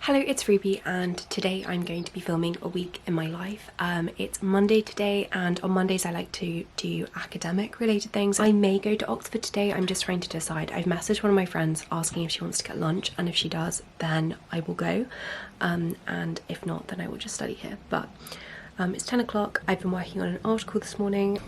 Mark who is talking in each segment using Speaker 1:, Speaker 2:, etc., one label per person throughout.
Speaker 1: Hello, it's Ruby, and today I'm going to be filming a week in my life. It's Monday today, and on Mondays I like to do academic related things. I may go to Oxford today, I'm just trying to decide. I've messaged one of my friends asking if she wants to get lunch, and if she does, then I will go. And if not, then I will just study here. But it's 10 o'clock, I've been working on an article this morning.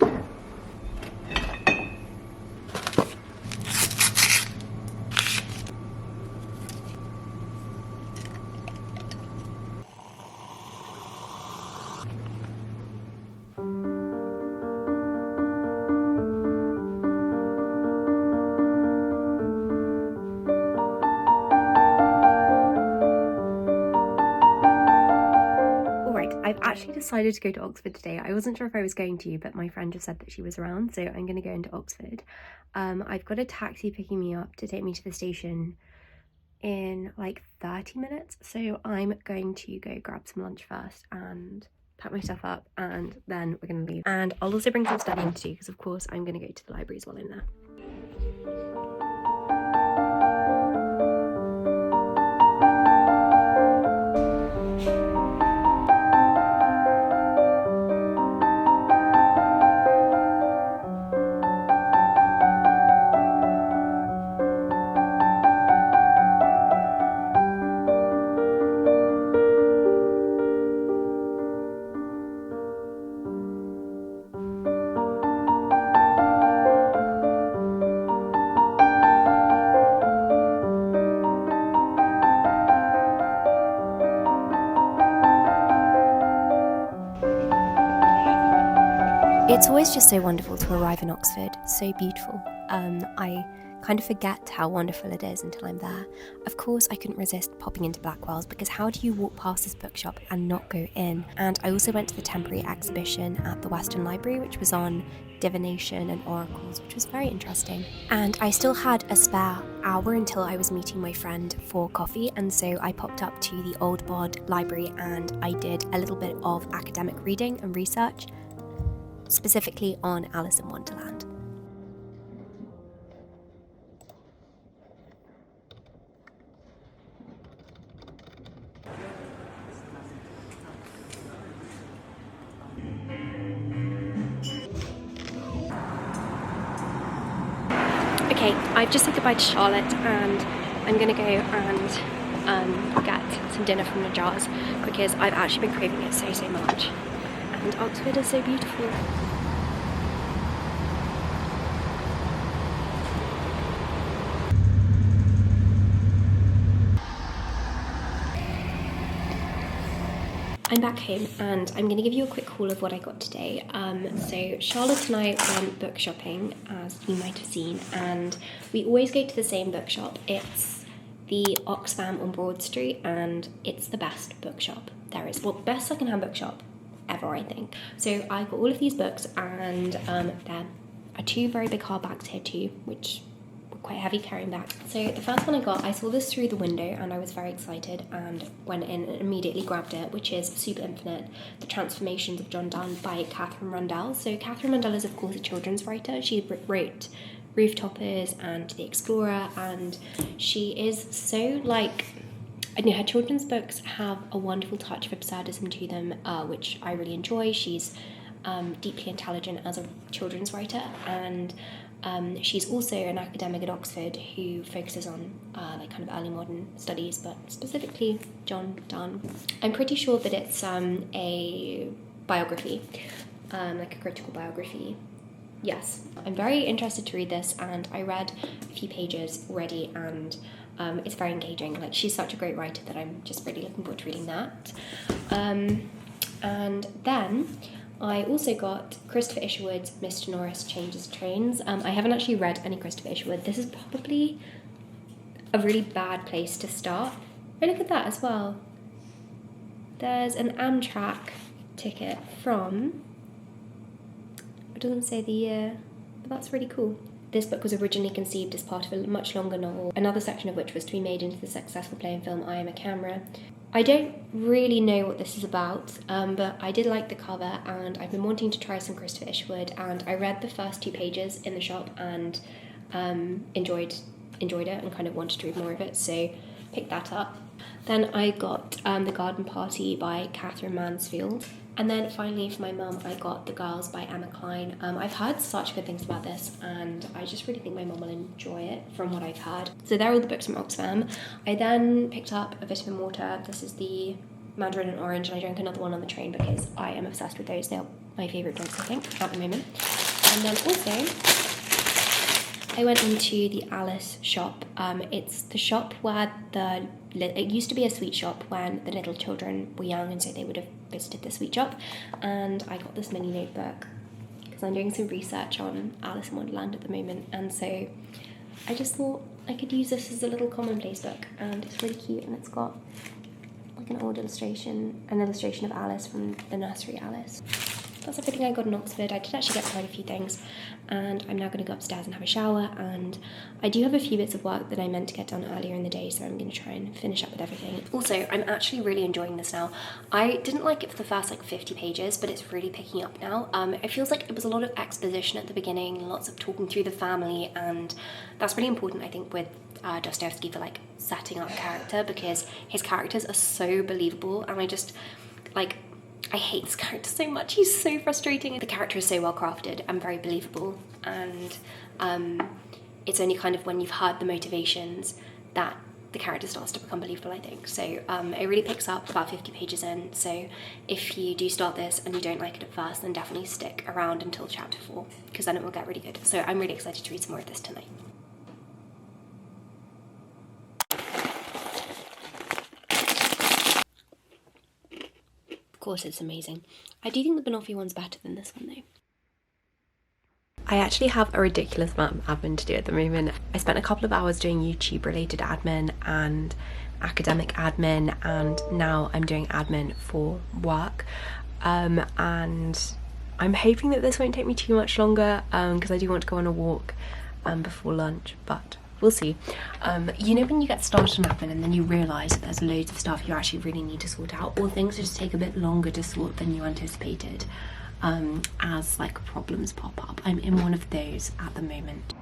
Speaker 1: I've actually decided to go to Oxford today. I wasn't sure if I was going to, but my friend just said that she was around, so I'm going to go into Oxford. I've got a taxi picking me up to take me to the station in like 30 minutes, so I'm going to go grab some lunch first and pack my stuff up, and then we're going to leave. And I'll also bring some studying to do, because of course I'm going to go to the libraries while I'm there. It's always just so wonderful to arrive in Oxford, so beautiful. I kind of forget how wonderful it is until I'm there. Of course, I couldn't resist popping into Blackwell's, because how do you walk past this bookshop and not go in? And I also went to the temporary exhibition at the Western Library, which was on divination and oracles, which was very interesting. And I still had a spare hour until I was meeting my friend for coffee, and so I popped up to the Old Bod Library and I did a little bit of academic reading and research, specifically on Alice in Wonderland. Okay, I've just said goodbye to Charlotte, and I'm gonna go and get some dinner from the jars, because I've actually been craving it so much. And Oxford is so beautiful. I'm back home, and I'm going to give you a quick haul of what I got today. So Charlotte and I went book shopping, as you might have seen, and we always go to the same bookshop. It's the Oxfam on Broad Street, and it's the best bookshop there is. Well, best secondhand bookshop ever, I think. So I got all of these books, and there are two very big hardbacks here too, which were quite heavy carrying back. So the first one I saw this through the window, and I was very excited and went in and immediately grabbed it, which is Super Infinite, The Transformations of John Donne by Catherine Rundell. So Catherine Rundell is of course a children's writer. She wrote Rooftopers and The Explorer, and she is so I know her children's books have a wonderful touch of absurdism to them, which I really enjoy. She's deeply intelligent as a children's writer, and she's also an academic at Oxford who focuses on kind of early modern studies, but specifically John Donne. I'm pretty sure that it's a biography, a critical biography. Yes, I'm very interested to read this, and I read a few pages already, and it's very engaging. She's such a great writer that I'm just really looking forward to reading that. And then I also got Christopher Isherwood's Mr. Norris Changes Trains. I haven't actually read any Christopher Isherwood. This is probably a really bad place to start. Oh, look at that as well. There's an Amtrak ticket from, it doesn't say the year, but that's really cool. This book was originally conceived as part of a much longer novel, another section of which was to be made into the successful play and film I Am a Camera. I don't really know what this is about, but I did like the cover, and I've been wanting to try some Christopher Isherwood, and I read the first 2 pages in the shop and enjoyed it and kind of wanted to read more of it, so picked that up. Then I got The Garden Party by Catherine Mansfield. And then finally for my mum, I got The Girls by Emma Cline. I've heard such good things about this, and I just really think my mum will enjoy it from what I've heard. So they're all the books from Oxfam. I then picked up a vitamin water. This is the mandarin and orange, and I drank another one on the train because I am obsessed with those. They're my favourite drinks, I think, at the moment. And then also, I went into the Alice shop. It's the shop where it used to be a sweet shop when the little children were young, and so they would have visited the sweet shop. And I got this mini notebook because I'm doing some research on Alice in Wonderland at the moment, and so I just thought I could use this as a little commonplace book, and it's really cute, and it's got like an illustration of Alice from the nursery Alice. That's everything I got in Oxford. I did actually get quite a few things, and I'm now going to go upstairs and have a shower, and I do have a few bits of work that I meant to get done earlier in the day, so I'm going to try and finish up with everything. Also, I'm actually really enjoying this now. I didn't like it for the first like 50 pages, but it's really picking up now. It feels like it was a lot of exposition at the beginning, lots of talking through the family, and that's really important, I think, with Dostoevsky for like setting up character, because his characters are so believable, and I hate this character so much. He's so frustrating. The character is so well crafted and very believable, and it's only kind of when you've heard the motivations that the character starts to become believable, I think. So it really picks up about 50 pages in, so if you do start this and you don't like it at first, then definitely stick around until chapter 4, because then it will get really good. So I'm really excited to read some more of this tonight. Of course it's amazing. I do think the Banoffee one's better than this one though. I actually have a ridiculous amount of admin to do at the moment. I spent a couple of hours doing YouTube related admin and academic admin, and now I'm doing admin for work, and I'm hoping that this won't take me too much longer, because I do want to go on a walk before lunch, but we'll see. You know when you get started on admin and then you realise that there's loads of stuff you actually really need to sort out, or things just take a bit longer to sort than you anticipated, as like problems pop up. I'm in one of those at the moment.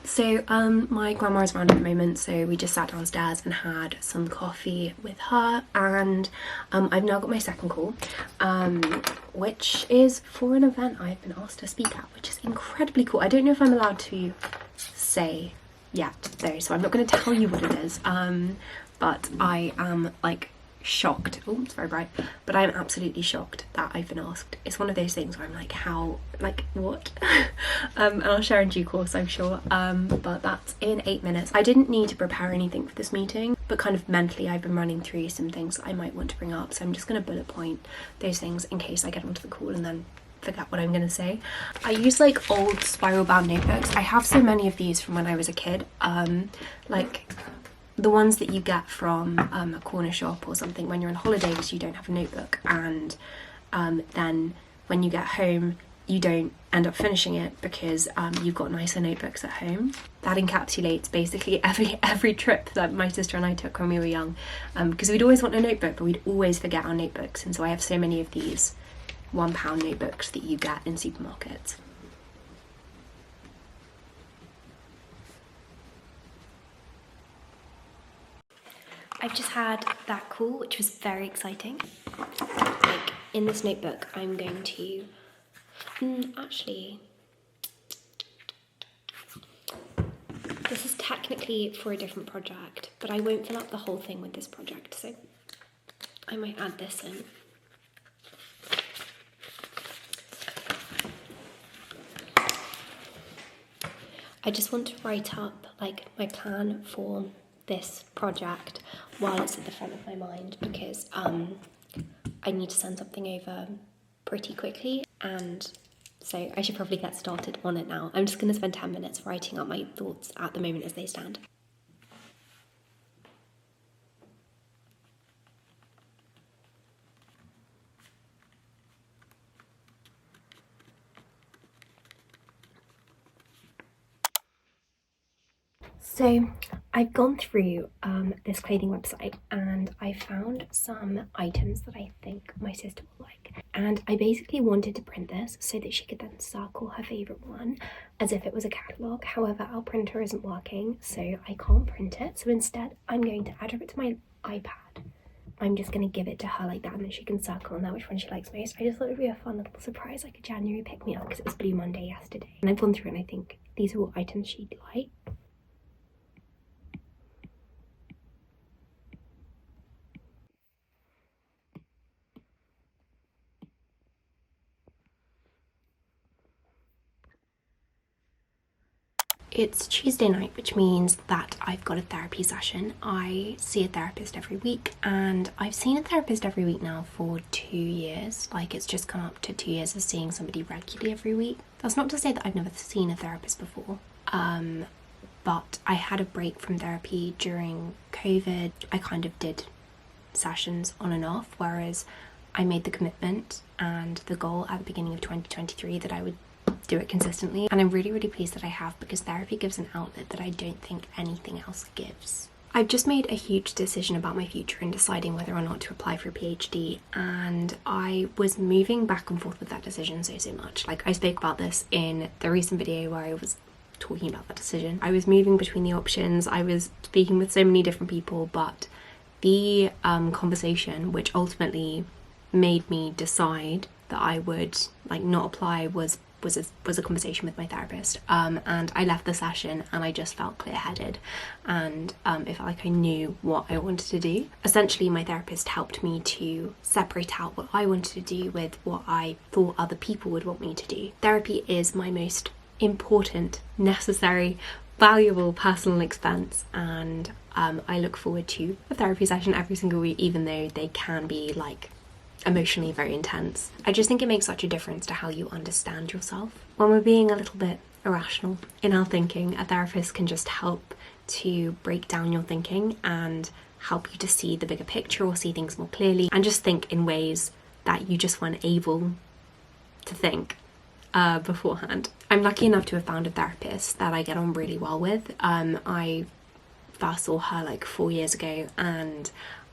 Speaker 1: So my grandma is around at the moment, so we just sat downstairs and had some coffee with her, and I've now got my second call, which is for an event I've been asked to speak at, which is incredibly cool. I don't know if I'm allowed to say yet though, so I'm not going to tell you what it is, but I am like shocked. Oh, it's very bright. But I'm absolutely shocked that I've been asked. It's one of those things where I'm like, how, like, what? And I'll share in due course, I'm sure. But that's in 8 minutes. I didn't need to prepare anything for this meeting, but kind of mentally I've been running through some things that I might want to bring up, so I'm just going to bullet point those things in case I get onto the call and then forget what I'm going to say. I use like old spiral bound notebooks. I have so many of these from when I was a kid, like the ones that you get from a corner shop or something when you're on holidays. You don't have a notebook, and then when you get home you don't end up finishing it because you've got nicer notebooks at home. That encapsulates basically every trip that my sister and I took when we were young, because we'd always want a notebook but we'd always forget our notebooks, and so I have so many of these £1 notebooks that you get in supermarkets. I've just had that call, which was very exciting. Like, in this notebook, I'm going to... actually... This is technically for a different project, but I won't fill up the whole thing with this project, so I might add this in. I just want to write up like my plan for this project while it's at the front of my mind, because I need to send something over pretty quickly, and so I should probably get started on it now. I'm just going to spend 10 minutes writing up my thoughts at the moment as they stand. So I've gone through this clothing website and I found some items that I think my sister will like. And I basically wanted to print this so that she could then circle her favourite one as if it was a catalogue. However, our printer isn't working, so I can't print it. So instead, I'm going to add it to my iPad. I'm just going to give it to her like that, and then she can circle and know which one she likes most. I just thought it would be a fun little surprise, like a January pick-me-up, because it was Blue Monday yesterday. And I've gone through and I think these are all items she'd like. It's Tuesday night, which means that I've got a therapy session. I see a therapist every week, and I've seen a therapist every week now for 2 years. Like, it's just come up to 2 years of seeing somebody regularly every week. That's not to say that I've never seen a therapist before, but I had a break from therapy during COVID. I kind of did sessions on and off, whereas I made the commitment and the goal at the beginning of 2023 that I would do it consistently, and I'm really pleased that I have, because therapy gives an outlet that I don't think anything else gives. I've just made a huge decision about my future and deciding whether or not to apply for a PhD, and I was moving back and forth with that decision so much. Like, I spoke about this in the recent video where I was talking about that decision. I was moving between the options, I was speaking with so many different people, but the conversation which ultimately made me decide that I would not apply was a conversation with my therapist, and I left the session and I just felt clear-headed, and it felt like I knew what I wanted to do. Essentially, my therapist helped me to separate out what I wanted to do with what I thought other people would want me to do. Therapy is my most important, necessary, valuable personal expense, and I look forward to a therapy session every single week, even though they can be emotionally very intense. I just think it makes such a difference to how you understand yourself. When we're being a little bit irrational in our thinking, a therapist can just help to break down your thinking and help you to see the bigger picture or see things more clearly, and just think in ways that you just weren't able to think beforehand. I'm lucky enough to have found a therapist that I get on really well with. I first saw her 4 years ago, and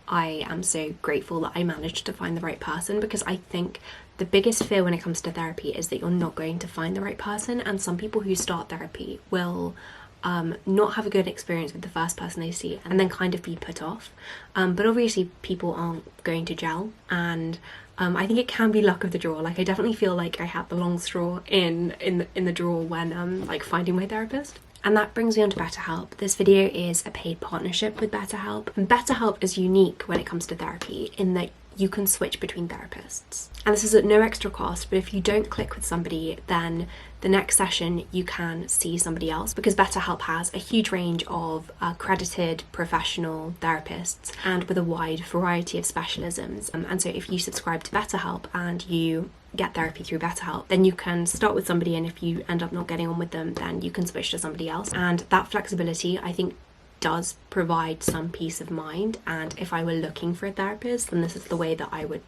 Speaker 1: I am so grateful that I managed to find the right person, because I think the biggest fear when it comes to therapy is that you're not going to find the right person, and some people who start therapy will not have a good experience with the first person they see and then kind of be put off. But obviously people aren't going to gel, and I think it can be luck of the draw. I definitely feel like I had the long straw in the drawer when finding my therapist. And that brings me on to BetterHelp. This video is a paid partnership with BetterHelp. And BetterHelp is unique when it comes to therapy in that you can switch between therapists. And this is at no extra cost, but if you don't click with somebody, then the next session you can see somebody else, because BetterHelp has a huge range of accredited professional therapists and with a wide variety of specialisms. And so if you subscribe to BetterHelp and you get therapy through BetterHelp, then you can start with somebody, and if you end up not getting on with them, then you can switch to somebody else. And that flexibility, I think, does provide some peace of mind, and if I were looking for a therapist, then this is the way that I would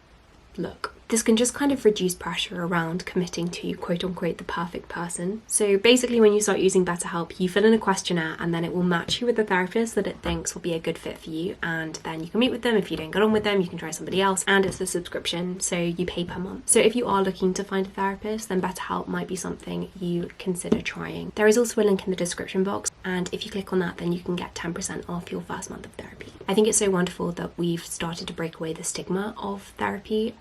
Speaker 1: look. This can just kind of reduce pressure around committing to quote unquote the perfect person. So basically when you start using BetterHelp, you fill in a questionnaire and then it will match you with a therapist that it thinks will be a good fit for you, and then you can meet with them. If you don't get on with them, you can try somebody else, and it's a subscription, so you pay per month. So if you are looking to find a therapist, then BetterHelp might be something you consider trying. There is also a link in the description box, and if you click on that, then you can get 10% off your first month of therapy. I think it's so wonderful that we've started to break away the stigma of therapy.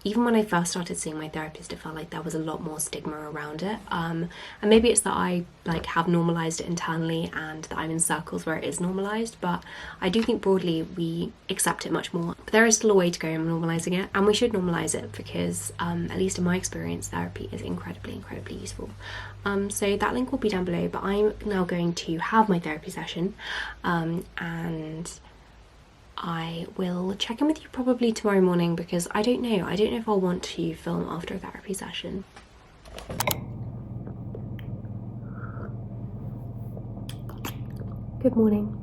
Speaker 1: Even when I first started seeing my therapist, it felt like there was a lot more stigma around it. And maybe it's that I have normalized it internally and that I'm in circles where it is normalized, but I do think broadly we accept it much more. But there is still a way to go in normalizing it, and we should normalize it because, at least in my experience, therapy is incredibly useful. So that link will be down below, but I'm now going to have my therapy session, and I will check in with you probably tomorrow morning, because I don't know if I'll want to film after a therapy session. Good morning.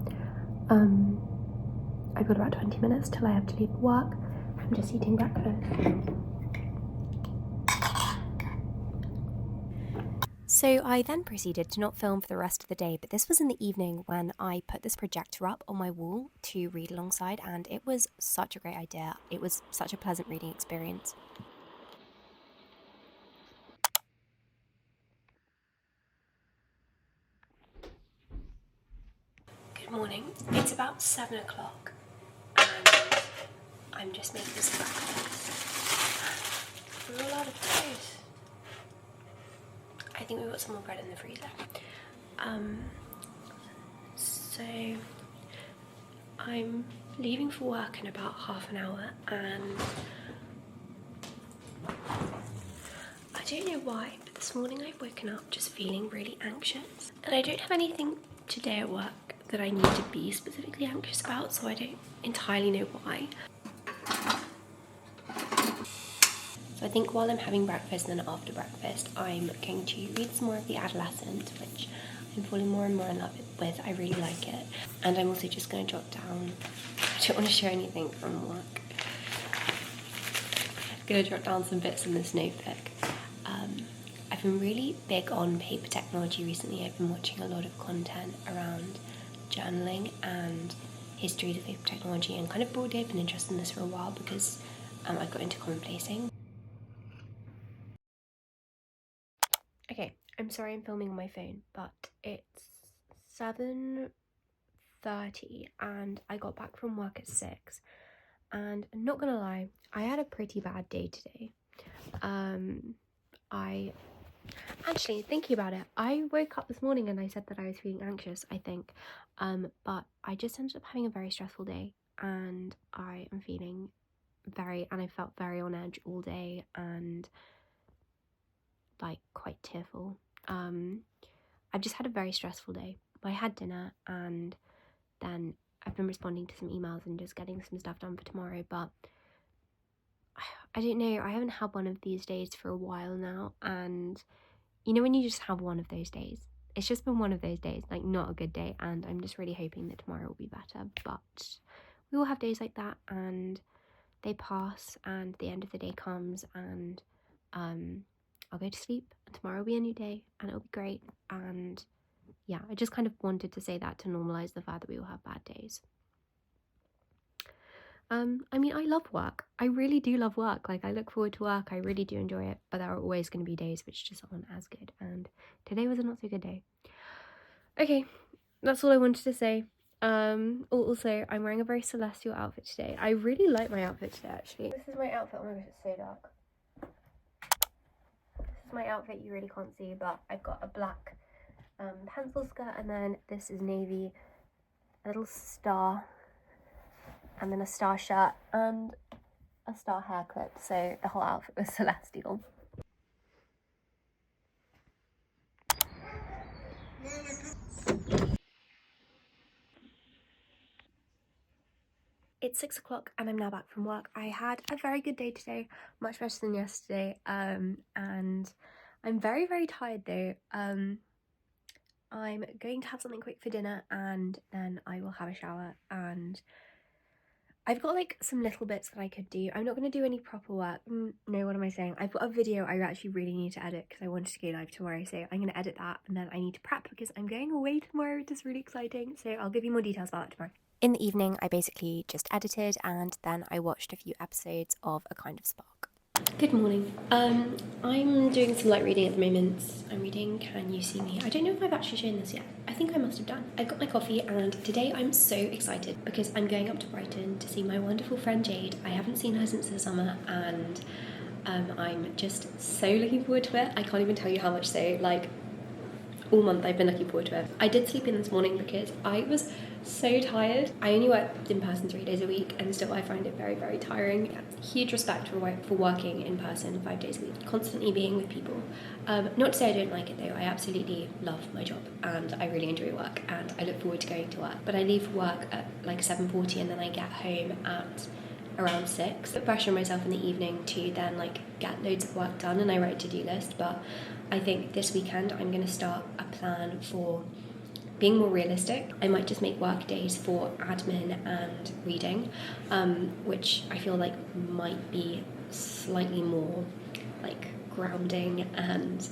Speaker 1: I've got about 20 minutes till I have to leave work. I'm just eating breakfast. So I then proceeded to not film for the rest of the day, but this was in the evening when I put this projector up on my wall to read alongside, and it was such a great idea. It was such a pleasant reading experience. Good morning. It's about 7 o'clock and I'm just making some breakfast. We're all out of toast. I think we've got some more bread in the freezer. So I'm leaving for work in about half an hour, and I don't know why, but this morning I've woken up just feeling really anxious, and I don't have anything today at work that I need to be specifically anxious about, so I don't entirely know why. So I think while I'm having breakfast and then after breakfast, I'm going to read some more of The Adolescent, which I'm falling more and more in love with. I really like it. And I'm also just going to jot down, I don't want to share anything from work. I'm going to jot down some bits in this notebook. I've been really big on paper technology recently. I've been watching a lot of content around journaling and histories of paper technology, and kind of broadly I've been interested in this for a while because I got into commonplacing. Okay, I'm sorry I'm filming on my phone, but it's 7:30 and I got back from work at 6, and I'm not gonna lie, I had a pretty bad day today. I actually, thinking about it, I woke up this morning and I said that I was feeling anxious, I think, but I just ended up having a very stressful day, and I am feeling I felt very on edge all day and quite tearful. I've just had a very stressful day. I had dinner and then I've been responding to some emails and just getting some stuff done for tomorrow, but I don't know, I haven't had one of these days for a while now, and you know when you just have one of those days? It's just been one of those days, not a good day, and I'm just really hoping that tomorrow will be better, but we all have days like that, and they pass, and the end of the day comes, and I'll go to sleep, and tomorrow will be a new day, and it'll be great, and yeah, I just kind of wanted to say that to normalize the fact that we all have bad days. I mean, I love work. I really do love work. I look forward to work. I really do enjoy it, but there are always going to be days which just aren't as good, and today was a not so good day. Okay, that's all I wanted to say. Also, I'm wearing a very celestial outfit today. I really like my outfit today, actually. This is my outfit. Oh my gosh, it's so dark. This is my outfit. You really can't see, but I've got a black pencil skirt, and then this is navy, a little star, and then a star shirt and a star hair clip, so the whole outfit was celestial. It's 6 o'clock and I'm now back from work. I had a very good day today, much better than yesterday, and I'm very, very tired though. I'm going to have something quick for dinner, and then I will have a shower, and I've got like some little bits that I could do. I'm not going to do any proper work. No, what am I saying? I've got a video I actually really need to edit because I wanted to go live tomorrow. So I'm going to edit that, and then I need to prep because I'm going away tomorrow, which is really exciting. So I'll give you more details about that tomorrow. In the evening, I basically just edited, and then I watched a few episodes of A Kind of Spark. Good morning. I'm doing some light reading at the moment. I'm reading Can You See Me? I don't know if I've actually shown this yet. I think I must have done. I've got my coffee, and today I'm so excited because I'm going up to Brighton to see my wonderful friend Jade. I haven't seen her since the summer, and I'm just so looking forward to it. I can't even tell you how much so. Like, all month I've been looking forward to it. I did sleep in this morning because I was so tired. I only work in person 3 days a week, and still I find it very, very tiring. Yeah, huge respect for working in person 5 days a week, constantly being with people. Not to say I don't like it though. I absolutely love my job and I really enjoy work and I look forward to going to work. But I leave work at like 7:40 and then I get home at around 6. I put pressure on myself in the evening to then like get loads of work done, and I write a to-do list. But I think this weekend I'm going to start a plan for being more realistic. I might just make work days for admin and reading, which I feel like might be slightly more like grounding and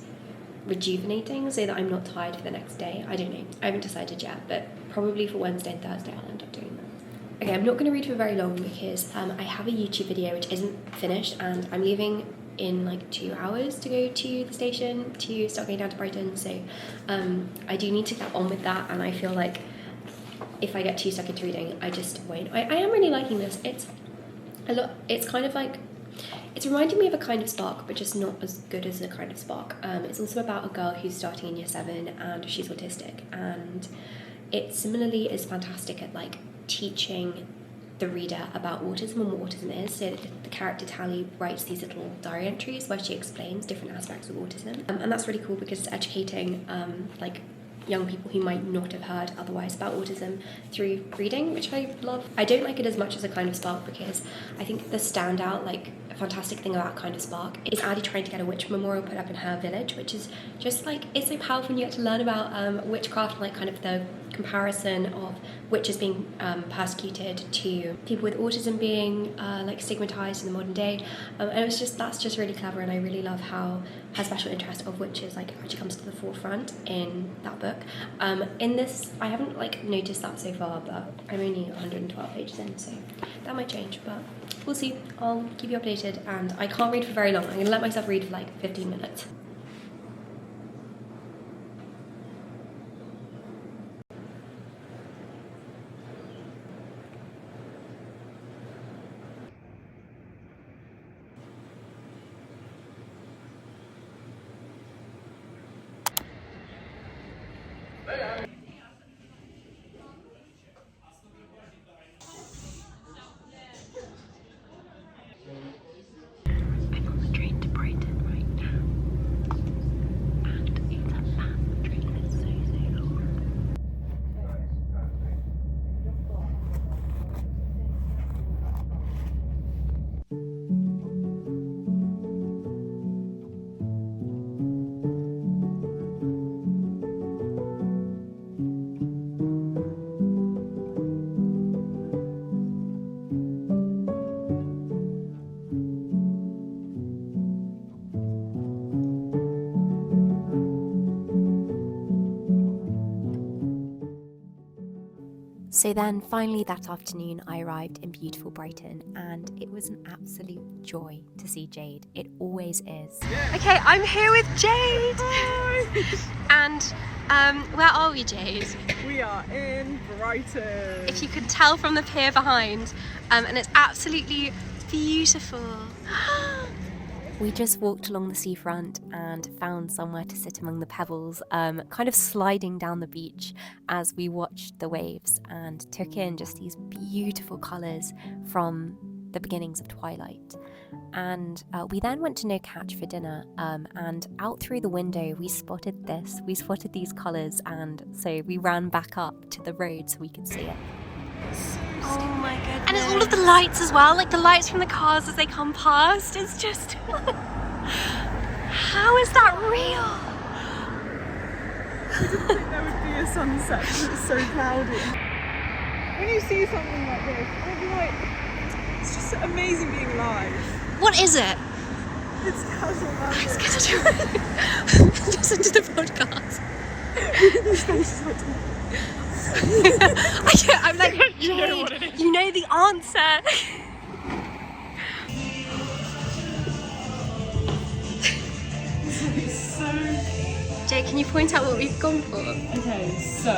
Speaker 1: rejuvenating so that I'm not tired for the next day. I don't know. I haven't decided yet, but probably for Wednesday and Thursday I'll end up doing that. Okay, I'm not going to read for very long because I have a YouTube video which isn't finished, and I'm leaving in like 2 hours to go to the station to start going down to Brighton, so I do need to get on with that, and I feel like if I get too stuck into reading I just won't. I am really liking this. It's kind of like, it's reminding me of A Kind of Spark, but just not as good as A Kind of Spark. It's also about a girl who's starting in year 7 and she's autistic, and it similarly is fantastic at like teaching the reader about autism and what autism is. So the character Tally writes these little diary entries where she explains different aspects of autism, and that's really cool because it's educating like young people who might not have heard otherwise about autism through reading, which I love. I don't like it as much as A Kind of Spark because I think the standout, like a fantastic thing about Kind of Spark is Addie trying to get a witch memorial put up in her village, which is just like, it's so powerful, and you get to learn about witchcraft, like kind of the comparison of witches being persecuted to people with autism being like stigmatized in the modern day, and that's just really clever, and I really love how her special interest of witches like actually comes to the forefront in that book. In this I haven't like noticed that so far, but I'm only 112 pages in, so that might change, but we'll see. I'll keep you updated, and I can't read for very long. I'm gonna let myself read for like 15 minutes. I'm on the train to Brighton right now, and it's a fast train. It's so long. So then finally that afternoon I arrived in beautiful Brighton, and it was an absolute joy to see Jade. It always is. Okay, I'm here with Jade! And where are we, Jade?
Speaker 2: We are in Brighton.
Speaker 1: If you could tell from the pier behind, and it's absolutely beautiful. We just walked along the seafront and found somewhere to sit among the pebbles, kind of sliding down the beach as we watched the waves and took in just these beautiful colours from the beginnings of twilight. And we then went to No Catch for dinner, and out through the window we spotted these colours, and so we ran back up to the road so we could see it.
Speaker 2: Oh my goodness.
Speaker 1: And it's all of the lights as well, like the lights from the cars as they come past. It's just... How is that real?
Speaker 2: I didn't think there would be a sunset because it's so cloudy. when you see something like this, I'd be like, it's just amazing being alive.
Speaker 1: What is it?
Speaker 2: It's casual magic.
Speaker 1: It's casual. Listen to the podcast.
Speaker 2: These faces like
Speaker 1: I'm like,
Speaker 2: You know what it is.
Speaker 1: you know the answer.
Speaker 2: so...
Speaker 1: Jay, can you point out what we've gone for?
Speaker 2: Okay, so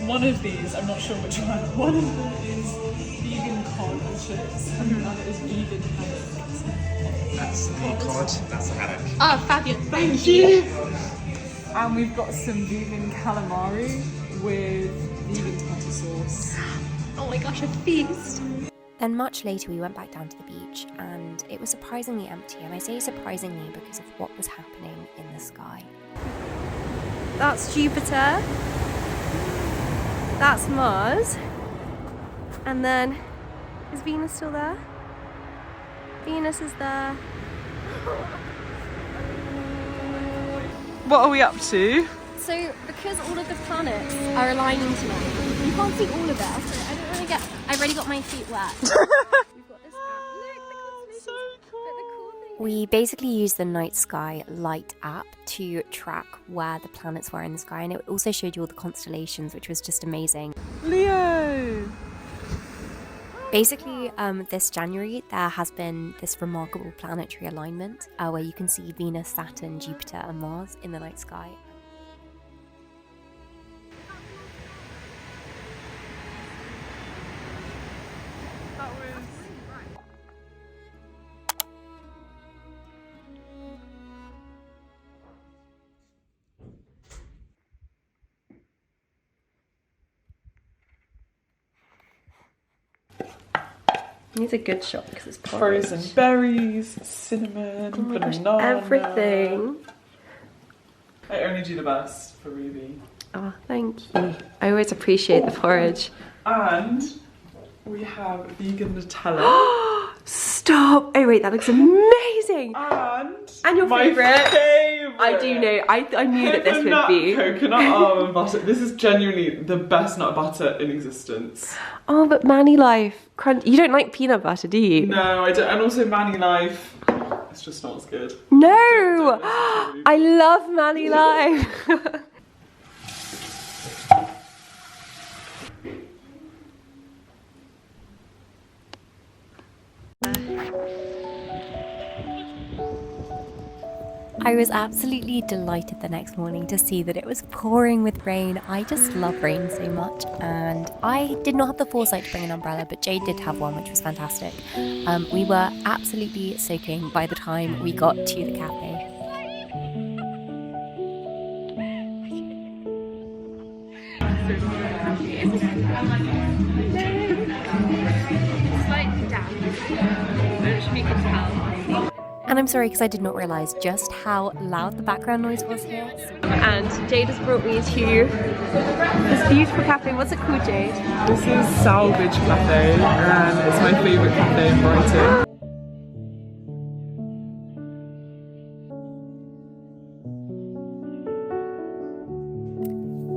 Speaker 2: one of these, I'm not sure which one of them is vegan cod and chips, and the other is vegan haddock.
Speaker 3: That's the cod, that's the haddock.
Speaker 1: Oh, fabulous. Thank you.
Speaker 2: And we've got some vegan calamari with vegan tomato sauce.
Speaker 1: Oh my gosh, a feast.
Speaker 4: Then much later we went back down to the beach and it was surprisingly empty, and I say surprisingly because of what was happening in the sky.
Speaker 1: That's Jupiter. That's Mars. And then, is Venus still there? Venus is there.
Speaker 2: What are we up to?
Speaker 1: So, because all of the planets are aligning tonight, you can't see all of it. So I don't really get. I've already got my feet wet. We've got this app. Look, the constellations.
Speaker 2: So cool.
Speaker 1: But the cool thing.
Speaker 4: We basically used the Night Sky Light app to track where the planets were in the sky, and it also showed you all the constellations, which was just amazing.
Speaker 2: Leo!
Speaker 4: Basically, this January there has been this remarkable planetary alignment where you can see Venus, Saturn, Jupiter and Mars in the night sky.
Speaker 2: That was...
Speaker 1: Needs a good shot because it's porridge.
Speaker 2: Frozen berries, cinnamon,
Speaker 1: Oh my gosh,
Speaker 2: banana.
Speaker 1: everything.
Speaker 2: I only do the best for Ruby.
Speaker 1: Oh, thank you. I always appreciate the porridge.
Speaker 2: And we have vegan Nutella.
Speaker 1: Stop! Oh wait, that looks amazing.
Speaker 2: And
Speaker 1: your
Speaker 2: my
Speaker 1: favourite?
Speaker 2: favourite.
Speaker 1: I do know. I knew that this would be.
Speaker 2: Coconut almond butter. This is genuinely the best nut butter in existence.
Speaker 1: Oh, but Manny Life crunch. You don't like peanut butter, do you?
Speaker 2: No, I don't. And also Manny Life. It's just not as good.
Speaker 1: No!
Speaker 2: Don't listen to me.
Speaker 1: I love Manny Life.
Speaker 4: I was absolutely delighted the next morning to see that it was pouring with rain. I just love rain so much, and I did not have the foresight to bring an umbrella, but Jade did have one, which was fantastic. We were absolutely soaking by the time we got to the cafe.
Speaker 1: Slightly down, which we could tell.
Speaker 4: And I'm sorry because I did not realise just how loud the background noise was here.
Speaker 1: And Jade has brought me to this beautiful cafe. What's it called, Jade?
Speaker 2: This is Salvage Cafe, and it's my favourite cafe in Brighton.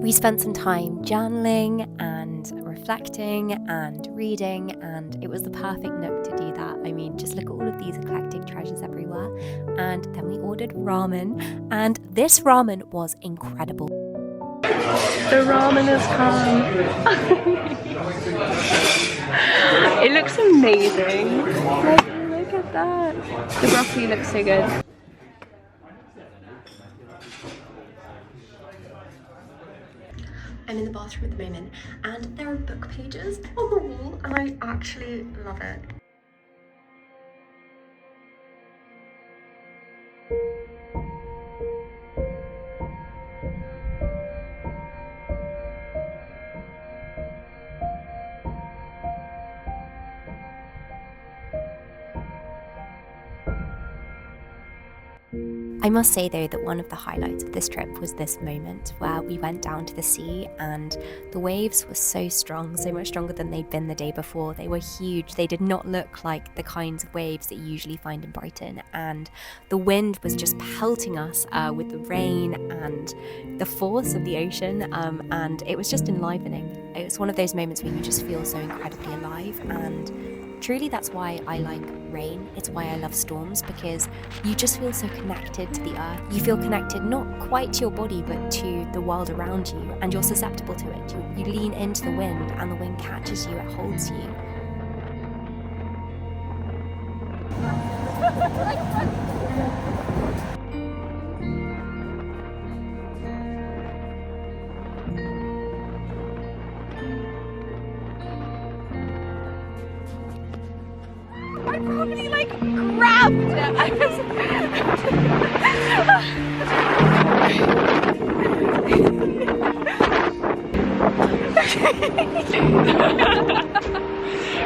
Speaker 4: We spent some time journaling and reflecting and reading, and it was the perfect nook to do that. I mean, just look at all of these eclectic treasures everywhere. And then we ordered ramen, and this ramen was incredible.
Speaker 1: The ramen has come. It looks amazing. Look at that. The broccoli looks so good. I'm in the bathroom at the moment, and there are book pages on the wall, and I actually love it.
Speaker 4: I must say though that one of the highlights of this trip was this moment where we went down to the sea and the waves were so strong, so much stronger than they'd been the day before. They were huge. They did not look like the kinds of waves that you usually find in Brighton, and the wind was just pelting us with the rain and the force of the ocean, and it was just enlivening. It was one of those moments where you just feel so incredibly alive, and truly that's why I like rain. It's why I love storms, because you just feel so connected to the earth. You feel connected not quite to your body but to the world around you, and you're susceptible to it. You lean into the wind and the wind catches you, it holds you.
Speaker 5: I probably like grabbed it. I was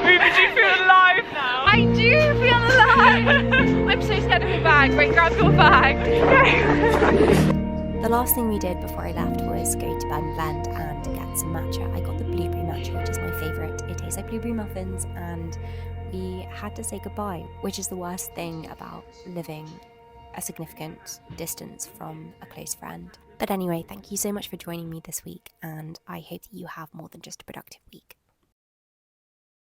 Speaker 2: Ruby, do you feel alive now?
Speaker 5: I do feel alive. I'm so scared of your bag. Wait, grab your bag.
Speaker 4: The last thing we did before I left was go to Bun Blend and get some matcha. I got the blueberry matcha, which is my favourite. It tastes like blueberry muffins, and we had to say goodbye, which is the worst thing about living a significant distance from a close friend. But anyway, thank you so much for joining me this week, and I hope that you have more than just a productive week.